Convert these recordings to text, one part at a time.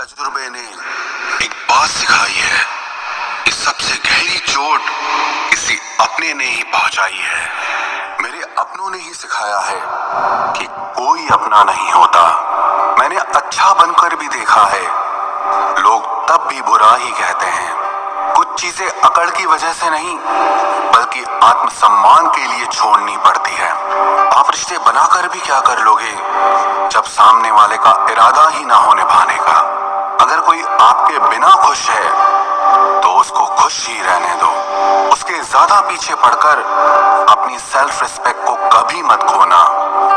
तजुर्बे ने एक बात सिखाई है, इस सबसे गहरी चोट किसी अपने ने ही पहुंचाई है। मेरे अपनों ने ही सिखाया है कि कोई अपना नहीं होता। मैंने अच्छा बनकर भी देखा है, लोग तब भी बुरा ही कहते हैं। कुछ चीजें अकड़ की वजह से नहीं बल्कि आत्मसम्मान के लिए छोड़नी पड़ती है। आप रिश्ते बनाकर भी क्या कर लोगे जब सामने वाले का इरादा ही ना हो निभाने का। अगर कोई आपके बिना खुश है तो उसको खुश ही रहने दो। उसके ज्यादा पीछे पड़कर अपनी सेल्फ रिस्पेक्ट को कभी मत खोना।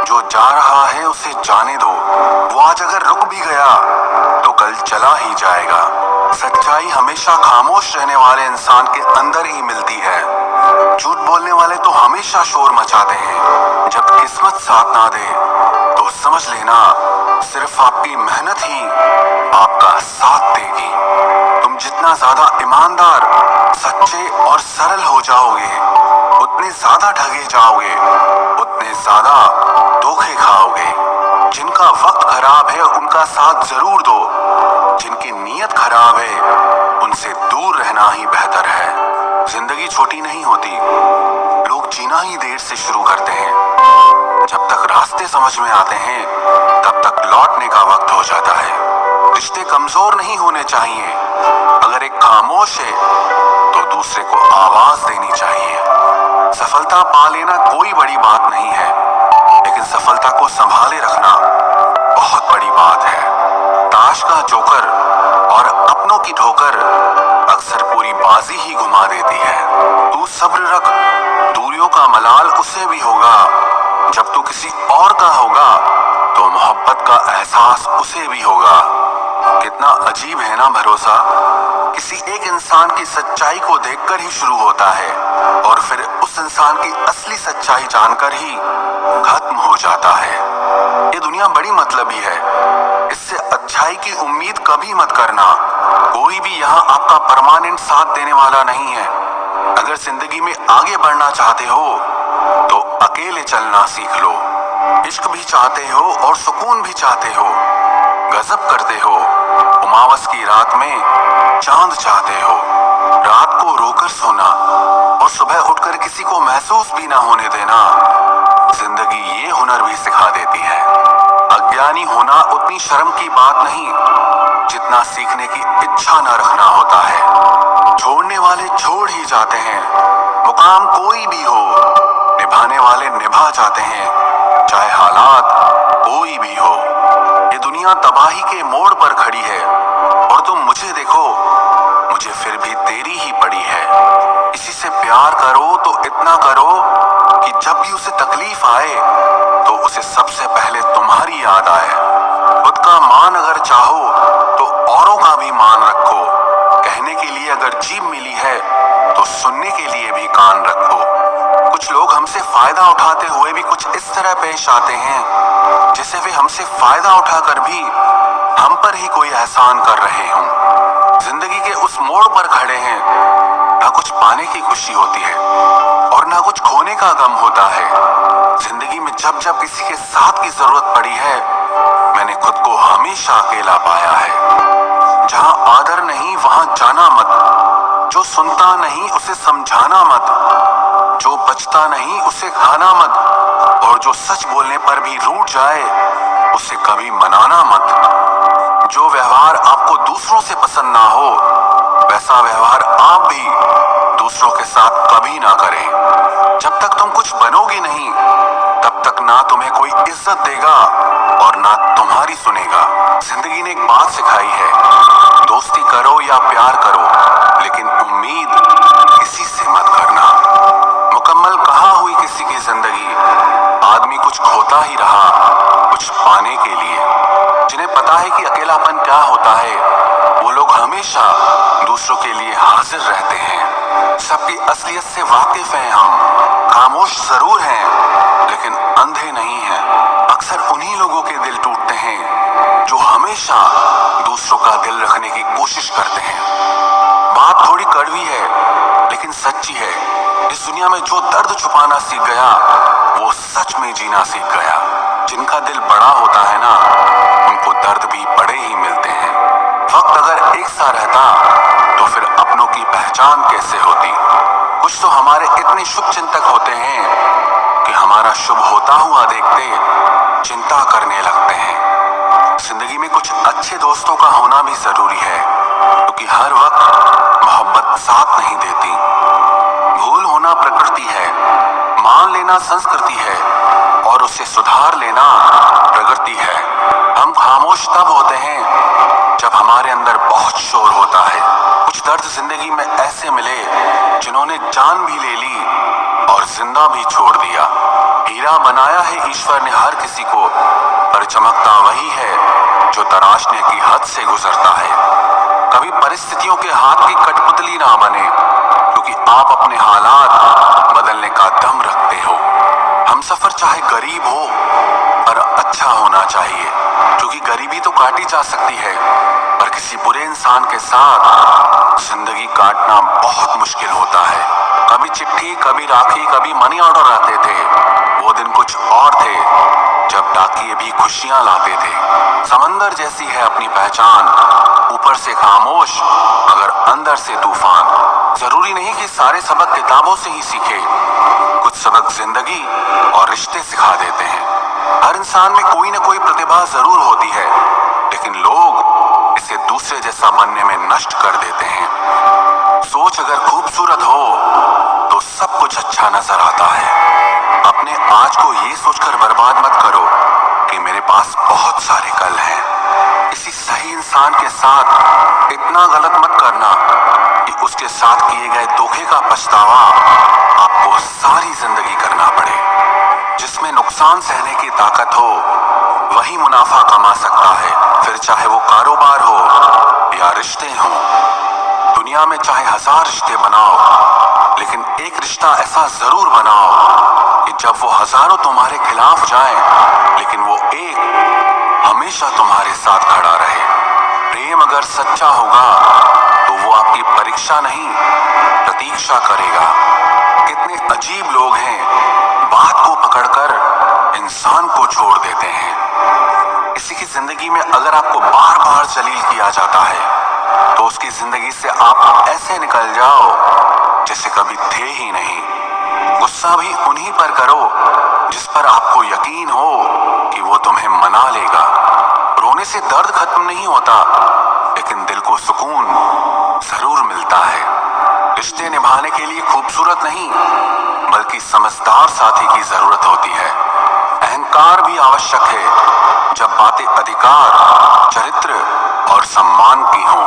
जो जा रहा है उसे जाने दो। वो आज अगर रुक भी गया तो कल चला ही जाएगा। सच्चाई हमेशा खामोश रहने वाले इंसान के अंदर ही मिलती है। झूठ बोलने वाले तो हमेशा शोर मचाते हैं। जब किस्मत साथ ना दे तो समझ लेना सिर्फ आपकी मेहनत ही आपका साथ देगी। तुम जितना ज्यादा ईमानदार, सच्चे और सरल हो जाओगे उतने ज्यादा ठगे जाओगे, उतने ज्यादा धोखे खाओगे। जिनका वक्त खराब है उनका साथ जरूर दो, जिनकी नीयत खराब है उनसे दूर रहना ही बेहतर है। जिंदगी छोटी नहीं होती, लोग जीना ही देर से शुरू करते हैं। जब तक रास्ते समझ में आते हैं तब तक लौटने का वक्त हो जाता है। रिश्ते कमजोर नहीं होने चाहिए। अगर एक खामोश है तो दूसरे को आवाज देनी चाहिए। सफलता पा लेना कोई बड़ी बात नहीं है, लेकिन सफलता को संभाले रखना बहुत बड़ी बात है। ताश का जोकर और अपनों की ठोकर अक्सर पूरी बाजी ही घुमा देती है। तू सब्र रख, दूरियों का मलाल उसे भी होगा। जब तू किसी और का होगा तो मोहब्बत का एहसास उसे भी होगा। कितना अजीब है ना भरोसा। किसी एक इंसान की सच्चाई को देखकर ही शुरू होता है और फिर उस इंसान की असली सच्चाई जानकर ही खत्म हो जाता है। ये दुनिया बड़ी मतलबी है, इससे अच्छाई की उम्मीद कभी मत करना। कोई भी यहाँ आपका परमानेंट साथ देने वाला नहीं है। अगर जिंदगी में आगे बढ़ना चाहते हो तो अकेले चलना सीख लो। इश्क भी चाहते हो और सुकून भी चाहते हो, गजब करते हो। उमावस की रात में चांद चाहते हो, रात को रोकर सोना और सुबह उठकर किसी को महसूस भी ना होने देना। जिंदगी ये हुनर भी सिखा देती है। अज्ञानी होना उतनी शर्म की बात नहीं जितना सीखने की इच्छा न रखना होता है। छोड़ने वाले छोड़ ही जाते हैं, मुकाम कोई भी हो। निभाने वाले निभा जाते हैं, चाहे हालात कोई भी हो। ये दुनिया तबाही के मोड़ पर खड़ी है और तुम मुझे देखो, मुझे फिर भी तेरी ही पड़ी है। किसी से प्यार करो तो इतना करो कि जब भी उसे तकलीफ आए तो उसे सबसे पहले तुम्हारी याद आए। खुद का मान अगर चाहो तो औरों का भी मान रखो। कहने के लिए अगर जीभ मिली है तो सुनने के लिए भी कान रखो। कुछ लोग हमसे फायदा उठाते हुए भी कुछ इस तरह पेश आते हैं जैसे वे हमसे फायदा उठाकर भी हम पर ही कोई एहसान कर रहे हों। जिंदगी के उस मोड़ पर खड़े हैं, ना कुछ पाने की खुशी होती है और ना कुछ खोने का गम होता है। जिंदगी में जब जब किसी के साथ की जरूरत पड़ी है मैंने खुद को हमेशा अकेला पाया है। जहां आदर नहीं वहां जाना मत। जो सुनता नहीं उसे समझाना मत। जो बचता नहीं उसे खाना मत। और जो सच बोलने पर भी रूठ जाए उसे कभी मनाना मत। जो व्यवहार आपको दूसरों से पसंद ना हो वैसा व्यवहार आप भी दूसरों के साथ कभी ना करें। जब तक तुम कुछ बनोगे नहीं तब तक ना तुम्हें कोई इज्जत देगा और ना तुम्हारी सुनेगा। जिंदगी ने एक बात सिखाई है, दोस्ती करो या प्यार करो लेकिन उम्मीद किसी से मत करना। मुकम्मल कहाँ हुई किसी की जिंदगी, आदमी कुछ खोता ही रहा कुछ पाने के लिए। जिन्हें पता है कि अकेलापन क्या होता है वो लोग हमेशा दूसरों के लिए हाजिर रहते हैं। सबकी असलियत से वाकिफ हैं हम, खामोश जरूर हैं लेकिन अंधे नहीं हैं। अक्सर उन्हीं लोगों के दिल टूटते हैं जो हमेशा दूसरों का दिल रखने की कोशिश करते हैं। बात थोड़ी कड़वी है लेकिन सच्ची है। इस दुनिया में जो दर्द छुपाना सीख गया वो सच में जीना सीख गया। जिनका दिल बड़ा होता है ना उनको दर्द भी बड़े ही मिलते हैं। एक सा रहता तो फिर अपनों की पहचान कैसे होती। कुछ तो हमारे इतने शुभ चिंतक होते हैं कि हमारा शुभ होता हुआ देखते चिंता करने लगते हैं। जिंदगी में कुछ अच्छे दोस्तों का होना भी जरूरी है, क्योंकि हर वक्त मोहब्बत साथ नहीं देती। भूल होना प्रकृति है, मान लेना संस्कृति है और उसे सुधार लेना प्रगति है। हम खामोश तब होते हैं जब हमारे अंदर बहुत शोर होता है। कुछ दर्द जिंदगी में ऐसे मिले जिन्होंने जान भी ले ली और जिंदा भी छोड़ दिया। हीरा बनाया है ईश्वर ने हर किसी को, पर चमकता वही है जो तराशने की हद से गुजरता है। कभी परिस्थितियों के हाथ की कठपुतली ना बने, क्योंकि आप अपने हालात बदलने का दम रखते हो। हम सफर चाहे गरीब हो पर अच्छा होना चाहिए, क्योंकि गरीबी तो काटी जा सकती है, पर किसी बुरे इंसान के साथ जिंदगी काटना बहुत मुश्किल होता है। कभी चिट्ठी, कभी राखी, कभी मनी ऑर्डर आते थे। वो दिन कुछ और थे जब डाकिये भी खुशियां लाते थे। समंदर जैसी है अपनी पहचान, ऊपर से खामोश मगर अंदर से तूफान। जरूरी नहीं कि सारे सबक किताबों से ही सीखे, कुछ सबक जिंदगी और रिश्ते सिखा देते हैं। हर इंसान में कोई ना कोई प्रतिभा जरूर होती है, लेकिन लोग इसे दूसरे जैसा बनने में नष्ट कर देते हैं। सोच अगर खूबसूरत हो तो सब कुछ अच्छा नजर आता है। अपने आज को ये सोचकर बर्बाद मत करो कि मेरे पास बहुत सारे कल हैं। किसी सही इंसान के साथ इतना गलत मत करना कि उसके साथ किए गए धोखे का पछतावा आपको सारी जिंदगी करना पड़े। जिसमें नुकसान सहने की ताकत हो वही मुनाफा कमा सकता है, फिर चाहे वो कारोबार हो या रिश्ते हो। दुनिया में चाहे 1000 रिश्ते बनाओ, लेकिन एक रिश्ता ऐसा जरूर बनाओ कि जब वो हजारों तुम्हारे खिलाफ जाएं, लेकिन वो एक हमेशा तुम्हारे साथ खड़ा रहे। प्रेम अगर सच्चा होगा तो वो आपकी परीक्षा नहीं प्रतीक्षा करेगा। कितने अजीब लोग हैं, बात को पकड़कर इंसान को छोड़ देते हैं। किसी की जिंदगी में अगर आपको बार बार जलील किया जाता है तो उसकी जिंदगी से आप ऐसे निकल जाओ जैसे कभी थे ही नहीं। गुस्सा भी उन्हीं पर करो जिस पर आपको यकीन हो कि वो तुम्हें मना लेगा। रोने से दर्द खत्म नहीं होता, लेकिन दिल को सुकून जरूर मिलता है। रिश्ते निभाने के लिए खूबसूरत नहीं बल्कि समझदार साथी की जरूरत होती है। अहंकार भी आवश्यक है जब बातें अधिकार, चरित्र और सम्मान की हो।